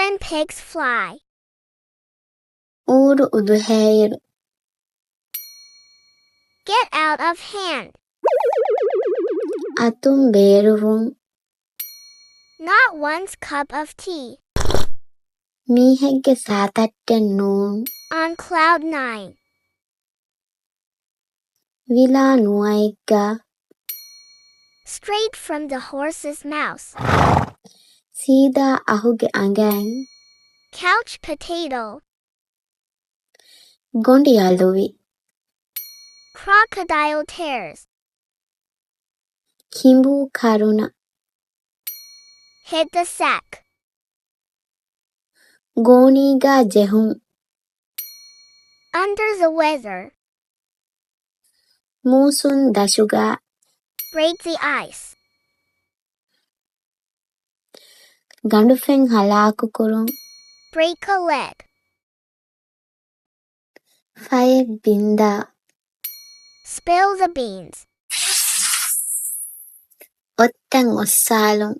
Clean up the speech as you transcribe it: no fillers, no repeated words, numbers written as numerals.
When pigs fly. ඌරු උදුහෑයරු. Get out of hand. අතුම් බේරුවුන්. Not one's cup of tea. මීහෙක්ගෙ සාතට්ටෙන් නූන්. On cloud 9. විලා නුවයිග්ගා. Straight from the horse's mouth. සීදා අහුගෙ අඟෑන්. Couch potato. ගොඩියලුවි. Crocodile tears. කිඹූ කරුණ. Hit the sack. ගෝනීගා ජෙහුන්. Under the weather. මූසුන් දශුගා. Break the ice. ගඩුෆෙන් හලාකුකුරුන්. Break a leg. ෆයෙක් බින්දා. Spill the beans. ඔත්තැන් ඔස්සාලුන්.